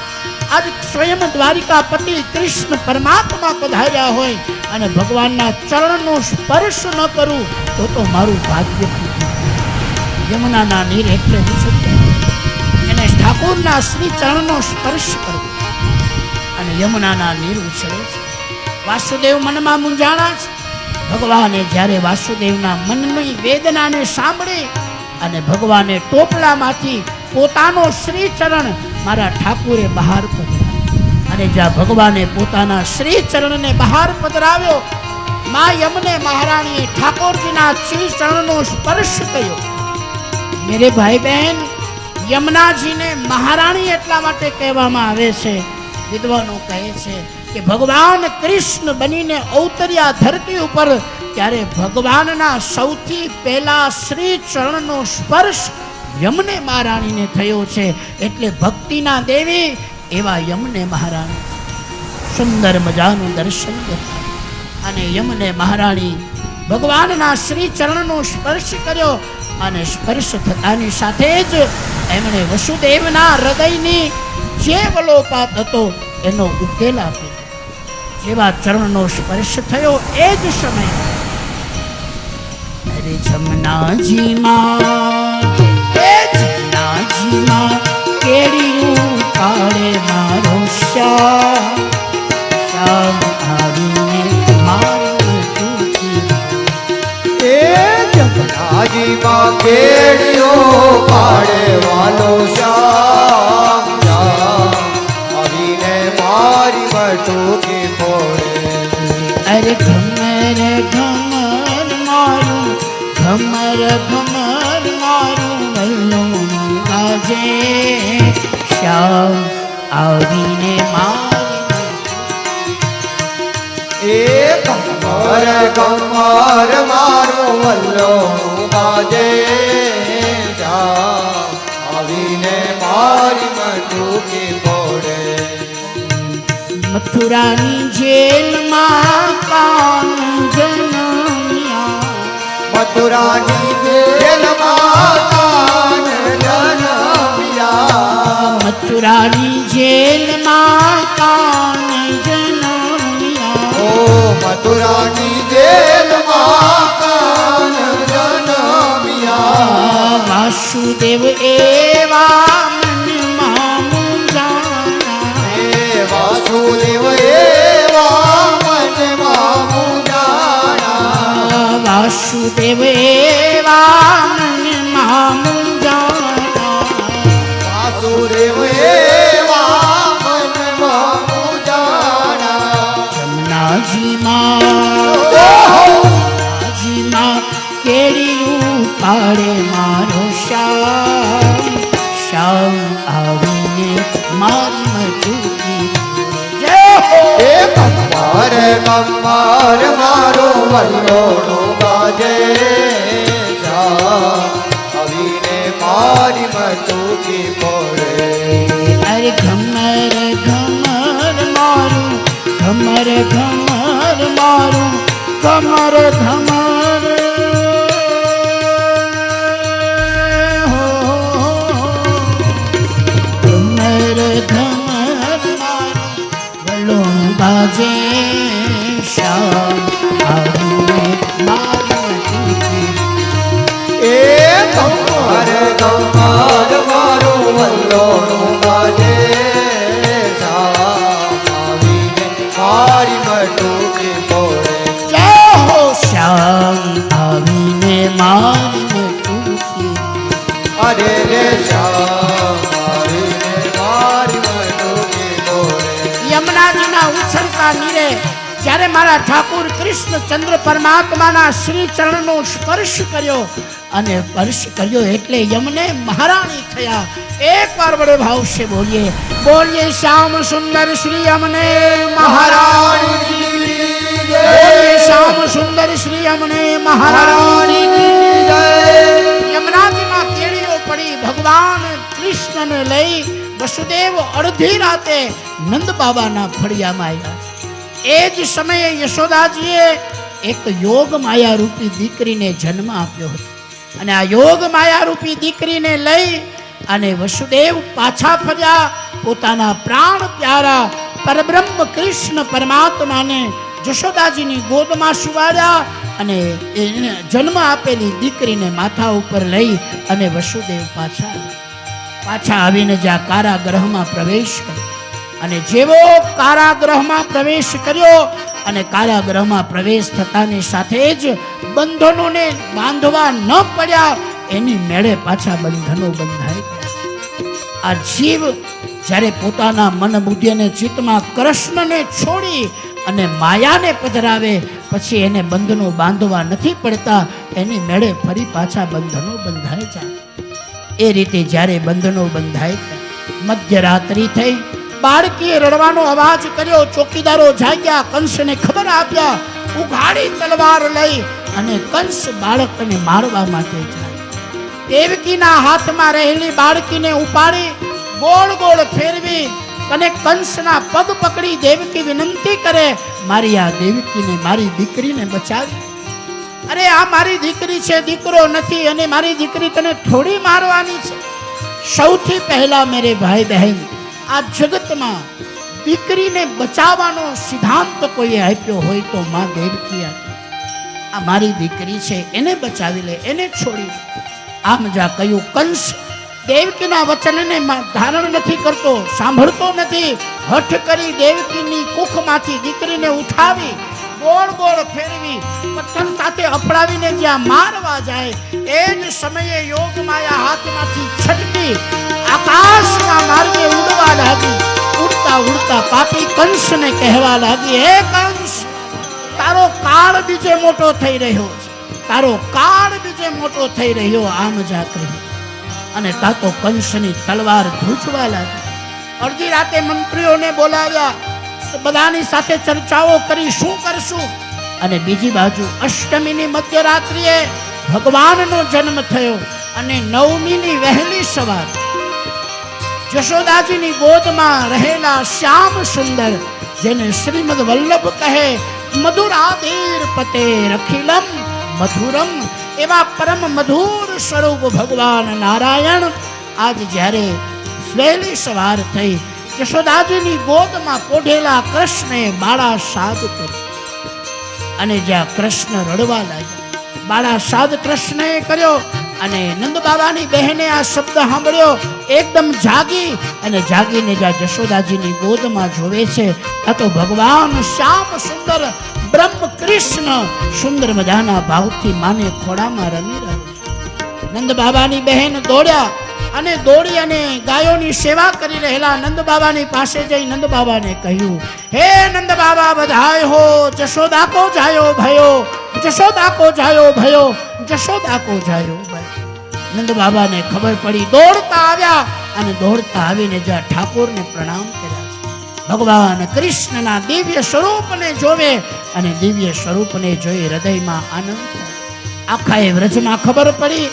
આજ સ્વયં દ્વારિકાપતિ કૃષ્ણ પરમાત્મા પધાર્યા હોય અને ભગવાનના ચરણનો સ્પર્શ ન કરું તો મારું ભાગ્ય ફૂટ્યું. યમુનાના નીર એટલે એને ઠાકોરના શ્રી ચરણનો સ્પર્શ કરવો અને યમુનાના નીર ઉછળે છે. વાસુદેવ મનમાં મૂંઝાણા છે. ભગવાને જ્યારે વાસુદેવના મનની વેદનાને સાંભળી અને ભગવાને ટોપલામાંથી પોતાનો શ્રી ચરણ મારા ઠાકુરે બહાર પધરાવ્યો અને જ્યાં ભગવાને પોતાના શ્રી ચરણને બહાર પધરાવ્યો, મા યમને મહારાણીએ ઠાકોરજીના શ્રી ચરણનો સ્પર્શ કર્યો. મેરે ભાઈ બહેન, યમુનાજીને મહારાણી એટલા માટે કહેવામાં આવે છે, વિદ્વાનો કહે છે કે ભગવાન કૃષ્ણ બનીને અવતર્યા ધરતી ઉપર ત્યારે ભગવાનના સૌથી પહેલા શ્રી ચરણનો સ્પર્શ યમને મહારાણીને થયો છે. એટલે ભક્તિના દેવી એવા યમને મહારાણી સુંદર મજાનું દર્શન કર્યું અને યમને મહારાણી ભગવાનના શ્રી ચરણનો સ્પર્શ કર્યો અને સ્પર્શ થતાની સાથે જ એમણે વસુદેવના હૃદયની જે વલોપાત હતો એનો ઉકેલ આપ્યો. જેવા ચરણનો સ્પર્શ થયો એ જ સમય અરે જમનાજીમાં કેડીયું કાળે મારો શ્યામ આવીને મારી ટૂંકી એ જમનાજીમાં કેડિયો પાડે વાલો શ્યામ આવીને મારી બટુકી ફોડે. અરે ઘમર ઘમર મારું ઘમર ઘમર મારું વલ્લું ગાજે શ્યામ આવીને મારી એ કમર કમર મારો વલ્લો ગાજે આવીને મારી બટુકી ફોડે. મથુરાની જેલમાં કાન જન્મ્યા, મથુરાની જેલમાં કાન જન્મ્યા, મથુરાની જેલમાં કાન જન્મ્યા, ઓ મથુરાની જેલમાં કાન જન્મ્યા. વાસુદેવ એવા મનમાં મૂંઝાણા, વાસુદેવ એવા મનમાં મૂંઝાણા, વાસુદેવ એવા મનમાં મૂંઝાણા, વાસુદેવ એવા મનમાં મૂંઝાણા. જમનાજીમાં પાડે મારો શ્યામ શ્યામ આવીને મારી મટુકી જય હો એ કમ્માર કમ્માર મારો વલ્લોનું ગાજે આવીને મારી મટુકી પડે અરે ઘમર ઘમર મારું ઘમર ઘમર મારું ઘમર ઘમર હો ઘમર ઘમર મારું વલોણ બાજે શ્યામ આવીને મારી મટુકી એ કમ્માર કમ્માર મારો વલ્લોનું ગાજે આવીને મારી મટુકી પડે જય હો શ્યામ આવીને મારી મટુકી અરે રે શ્યામ આવીને મારી મટુકી પડે યમુનાજીના ઉછળતા નીરે જ્યારે મારા ઠાકુર કૃષ્ણચંદ્ર પરમાત્માના શ્રી ચરણનો સ્પર્શ કર્યો અને સ્પર્શ કર્યો એટલે યમને મહારાણી થયા. એકવાર વડે ભાવશે બોલીએ બોલીએ શ્યામ સુંદર શ્રી યમને મહારાણી બોલીએ શ્યામ સુંદર શ્રી યમને મહારાણી યમુનાજીમાં કેડીઓ પડી ભગવાન કૃષ્ણને લઈ વસુદેવ અડધી રાતે નંદ બાબાના ફળિયામાં આવ્યા. એ જ સમયે યશોદાજીએ એક યોગ માયા રૂપી દીકરીને જન્મ આપ્યો હતો અને આ યોગ માયા રૂપી દીકરીને લઈ અને વસુદેવ પાછા ફર્યા. પોતાના પ્રાણ પ્યારા પરબ્રહ્મ કૃષ્ણ પરમાત્માને જશોદાજીની ગોદમાં સુવાડ્યા અને એને જન્મ આપેલી દીકરીને માથા ઉપર લઈ અને વસુદેવ પાછા આવીને જ્યાં કારાગૃહમાં પ્રવેશ કર્યો અને જેવો કારાગૃહમાં પ્રવેશ કર્યો અને કારાગૃહમાં પ્રવેશ થતાની સાથે જ બંધનોને બાંધવા ન પડ્યા એની મેળે પાછા બંધનો બંધાઈ ગયા. આ જીવ જ્યારે પોતાના મન બુદ્ધિ અને ચિત્તમાં કૃષ્ણને છોડી અને માયાને પધરાવે પછી એને બંધનો બાંધવા નથી પડતા, એની મેળે ફરી પાછા બંધનો બંધાઈ જાય. એ રીતે જ્યારે બંધનો બંધાઈ ગયા, મધ્યરાત્રિ થઈ, બાળકીએ રડવાનો અવાજ કર્યો. ચોકીદારો જાગ્યા, કંસને ખબર આપ્યા. ઉઘાડી તલવાર લઈ અને કંસ બાળકને મારવા માટે જાય. દેવકીના હાથમાં રહેલી બાળકીને ઉપાડી ગોળ ગોળ ફેરવી અને કંસના પગ પકડી દેવકી વિનંતી કરે, મારી આ દેવકીને, મારી દીકરીને બચાવી. અરે આ મારી દીકરી છે, દીકરો નથી, અને મારી દીકરી તને થોડી મારવાની છે. સૌથી પહેલા મેરે ભાઈ બહેન, આ જગતમાં દીકરીને બચાવવાનો સિદ્ધાંત કોઈએ આપ્યો હોય તો માં દેવકી આપી. આ મારી દીકરી છે, એને બચાવી લે, એને છોડી દે. આમ જા કહ્યું. કંસ દેવકીના વચનને ધારણ નથી કરતો, સાંભળતો નથી. હઠ કરી દેવકીની કુખમાંથી દીકરીને ઉઠાવી ગોળ ગોળ ફેરવી પથ્થર સાથે અફડાવીને જ્યાં મારવા જાય એ જ સમયે યોગ માયા હાથમાંથી છટકી આકાશના માર્ગે ઉડવા લાગી. ઉડતા ઉડતા પાપી કંસને કહેવા લાગી, હે કંસ, તારો કાળ બીજે મોટો થઈ રહ્યો છે, તારો કાળ બીજે મોટો થઈ રહ્યો. આમ જા કહ્યું અને તાતો કંસની તલવાર ધ્રુજવા લાગી. અડધી રાતે મંત્રીઓને બોલાવ્યા, બધાની સાથે ચર્ચાઓ કરી શું કરશું. અને બીજી બાજુ અષ્ટમીની મધ્યરાત્રિએ ભગવાનનો જન્મ થયો અને નવમીની વહેલી સવાર જશોદાજીની ગોદમાં રહેલા શ્યામ સુંદર, જેને શ્રીમદ વલ્લભ કહે, મધુરાધીર પતે રખિલમ મધુરમ, એવા પરમ મધુર સ્વરૂપ ભગવાન નારાયણ આજ જ્યારે વહેલી સવાર થઈ યશોદાજીની ગોદમાં પોઢેલા કૃષ્ણે બાળા સાદ કરી અને જ્યાં કૃષ્ણ રડવા લાગ્યા, બાળા સાદ કૃષ્ણએ કર્યો. અને નંદ બાબાની બહેને આ શબ્દ સાંભળ્યો, એકદમ જાગી અને જાગીને જ્યાં જશોદાજીની ગોદમાં જોવે છે ત્યાં તો ભગવાન શ્યામ સુંદર બ્રહ્મ કૃષ્ણ સુંદર મજાના ભાવથી માને ખોડામાં રમી રહ્યો છે. નંદ બાબાની બહેન દોડ્યા અને દોડી અને ગાયોની સેવા કરી રહેલા નંદ બાબાની પાસે જઈ નંદ બાબાને કહ્યું, હે નંદ બાબા બધાય હો, જશોદા કો જાયો ભયો, જશોદા કો જાયો ભયો, જશોદા કો જાયો ભાઈ. નંદ બાબાને ખબર પડી, દોડતા આવ્યા અને દોડતા આવીને જ્યાં ઠાકોરને પ્રણામ કર્યા છે. ભગવાન કૃષ્ણના દિવ્ય સ્વરૂપને જોવે અને દિવ્ય સ્વરૂપને જોઈ હૃદયમાં આનંદ થાય. આખા એ વ્રજમાં ખબર પડી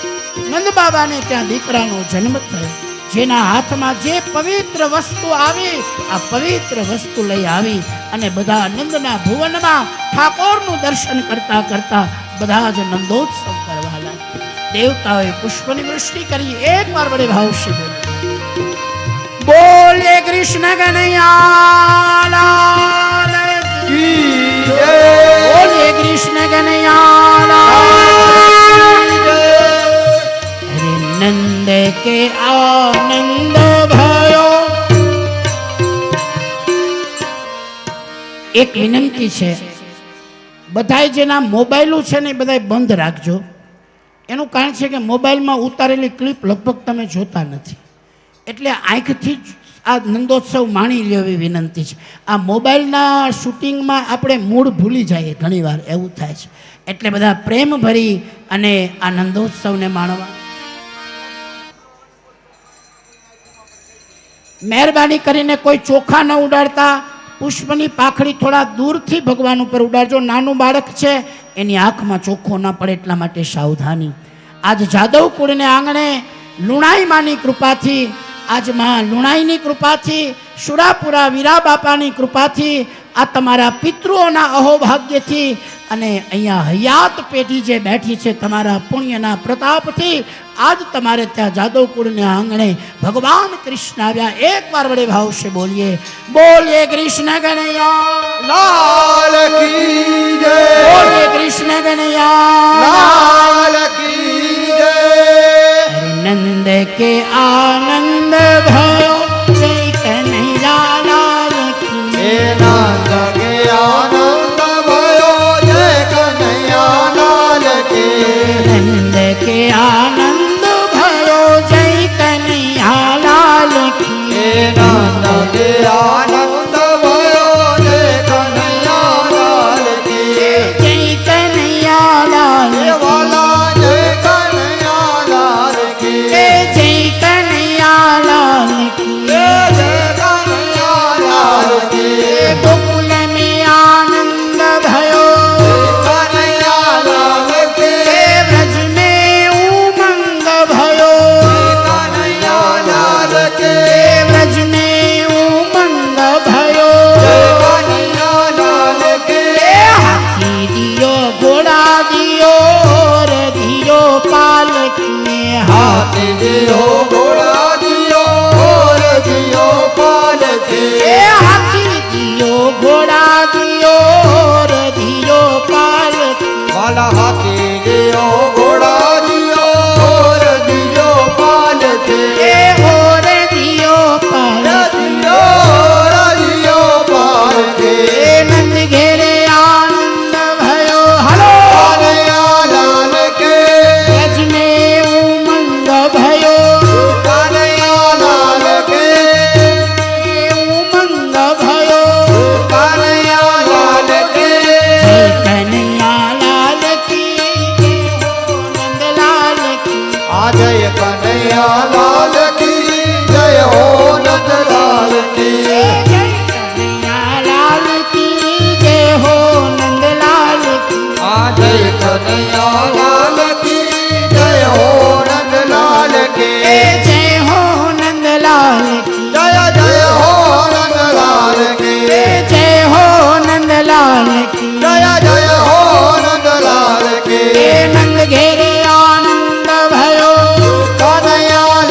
નંદ બાબાને ત્યાં દીકરાનો જન્મ થયો. જેના હાથમાં જે પવિત્ર વસ્તુ આવી, આ પવિત્ર વસ્તુ લઈ આવી અને બધા નંદના ભુવનમાં ઠાકોરનું દર્શન કરતા કરતા બધા જ નંદોત્સવ કરવા લાગ્યા. દેવતાઓએ પુષ્પની વૃષ્ટિ કરી. એક વાર વડે ભાવશે બોલે કૃષ્ણ કનૈયા લાલ કી જય. બોલે કૃષ્ણ કનૈયા લાલ કી જય. હરે નંદ કે આનંદ ભયો. એક વિનંતી છે, બધાય જેના મોબાઈલો છે ને એ બધાય બંધ રાખજો. એનું કારણ છે કે મોબાઈલમાં ઉતારેલી ક્લિપ લગભગ તમે જોતા નથી, એટલે આંખથી જ આ નંદોત્સવ માણી લેવી વિનંતી છે. આ મોબાઈલના શૂટિંગમાં આપણે મૂળ ભૂલી જઈએ ઘણીવાર, એવું થાય છે. એટલે બધા પ્રેમ ભરી અને આ નંદોત્સવને માણવા. મહેરબાની કરીને કોઈ ચોખા ન ઉડાડતા, પુષ્પની પાખડી થોડા દૂરથી ભગવાન ઉપર ઉડાડજો. નાનું બાળક છે, એની આંખમાં ચોખ્ખો ના પડે એટલા માટે સાવધાની. આજ જાદવ કુળને આંગણે લુણાઈ માની કૃપાથી, આજ માં લુણાઈની કૃપાથી, સુરાપુરા વીરા બાપાની કૃપાથી, આ તમારા પિતૃઓના અહોભાગ્યથી અને અહીંયા હયાત પેઢી જે બેઠી છે તમારા પુણ્યના પ્રતાપથી આજ તમારે ત્યાં જાદવ કુળને આંગણે ભગવાન કૃષ્ણ આવ્યા. એક વાર વડે ભાવશે બોલીએ બોલીએ કૃષ્ણ કનૈયા લાલ કી જય. બોલીએ કૃષ્ણ કનૈયા લાલ કી જય. નંદ કે આનંદ ભયો જય કનૈયા લાલ કી. હે નંદ કે આનંદ ભયો જય કનૈયા લાલ કી. નંદ કે આનંદ ભયો જય કનૈયા લાલ કી. હે નંદ કે આનંદ ભયો જય કનૈયા લાલ કી. જય કનૈયા લાલ હે વાલા જય કનૈયા લાલ કી. જય કનૈયા લાલ કી. હે જય કનૈયા લાલ કી. ગોકુલ में आनंद भयो કનૈયા લાલ કી. ब्रज में उमंग भयो કનૈયા લાલ કી. ब्रज में उमंग भयो કનૈયા લાલ કી. हाथी दियो घोड़ा दियो और दियो पालकी હાથી દિયો ઘોડા દિયો ઓર દિયો પાલકી. हाथी दियो घोड़ा दियो और दियो पालकी વાલા હાથી દિયો ઘોડા દિયો ઓર દિયો પાલકી. और दियो पालकी દિયો દિયો પાલકી. नंद घेरे आनंद भयो हलो કનૈયા લાલ કી. ब्रज में उमंग भयो કનૈયા લાલ કી. उमंग भयो કનૈયા લાલ કી. कन्हैया लाल की नंद लाल की આ જય કનૈયા લાલ કી. જય હો નંદ લાલ કી. कन्हैया लाल की जय हो नंद लाल की આ જય કનૈયા લાલ કી. જય હો નંદ લાલ કી. जय हो नंद लाल की જય જય હો નંદ લાલ કી. जय हो नंद लाल की જય જય હો નંદ લાલ કી. नंद घेरे आनंद भयो કનૈયા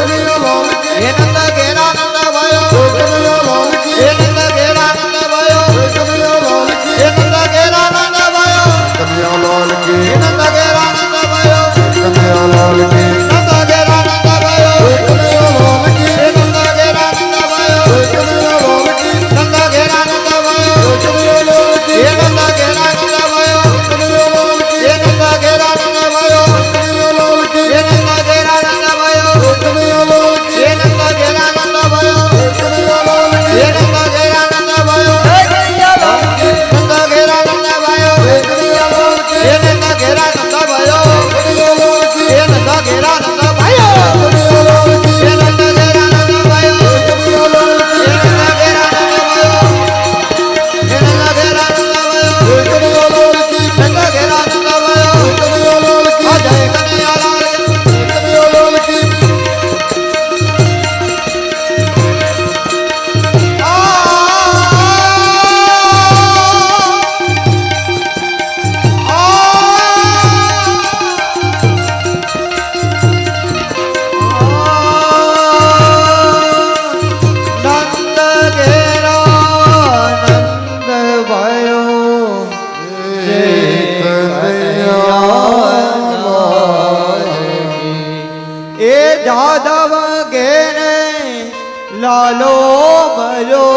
કનૈયા લાલ કી હે નંદ ઘેરા નંદ ભાયો કનૈયા લાલ કી હે નંદ ઘેરા નંદ ભાયો કનૈયા લાલ કી હે નંદ ઘેરા નંદ ભાયો કનૈયા લાલ કી હે નંદ ઘેરા નંદ ભાયો કનૈયા લાલ કી નંદ ઘેરા નંદ ભાયો કનૈયા લાલ કી હે નંદ ઘેરા નંદ ભાયો કનૈયા લાલ કી નંદ ઘેરા નંદ ભાયો કનૈયા લાલ કી હે નંદ ઘેરા નંદ ભાયો કનૈયા લાલ કી હે નંદ ઘેરા નંદ ભાયો કનૈયા લાલ કી હે નંદ ઘેરા નંદ ભાયો કનૈયા લાલ કી હે નંદ ઘેરા નંદ ભાયો કનૈયા લાલ કી હે નંદ ઘેરા નંદ ભાયો કનૈયા લાલ કી નંદ ઘેરા નંદ ભાયો કનૈયા લાલ કી હે નંદ ઘેરા નંદ ભાયો કનૈયા લાલ કી હે નંદ ઘેરા નંદ ભાયો કનૈયા લાલ કી હે નંદ ઘેરા નંદ ભાયો કનૈયા લાલ કી હે નંદ ઘેરા નંદ ભાયો હે નંદ ઘેરા નંદ ભાયો કનૈયા લાલ કી નંદ ઘેરા નંદ ભાયો કનૈયા લાલ કી આ જય કનૈયા લાલ કનૈયા લાલ કી નંદ ઘેરા નંદ ભાયો જય એ જાદવ ઘેરે લાલો ભયો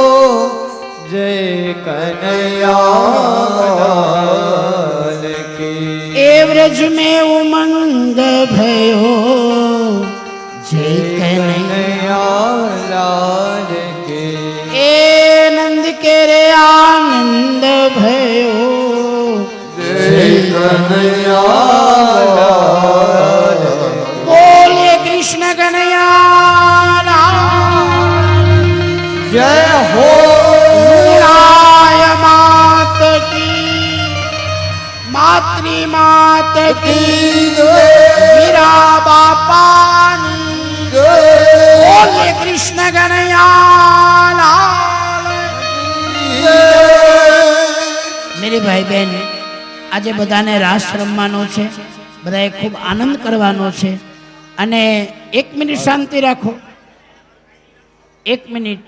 જય કનૈયા કી એ વ્રજ में उमंग भयो जय कन्हैया લાલ કી એ નંદ કે રે આનંદ भयो બોલે કૃષ્ણ કનૈયા જય હો રાય માત કી માતૃ માત કી વીરા બાપાની બોલે કૃષ્ણ કનૈયા મેરી ભાઈ બહેન આજે બધાને રાસ રમવાનો છે, બધાએ ખૂબ આનંદ કરવાનો છે અને 1 મિનિટ શાંતિ રાખો. 1 મિનિટ.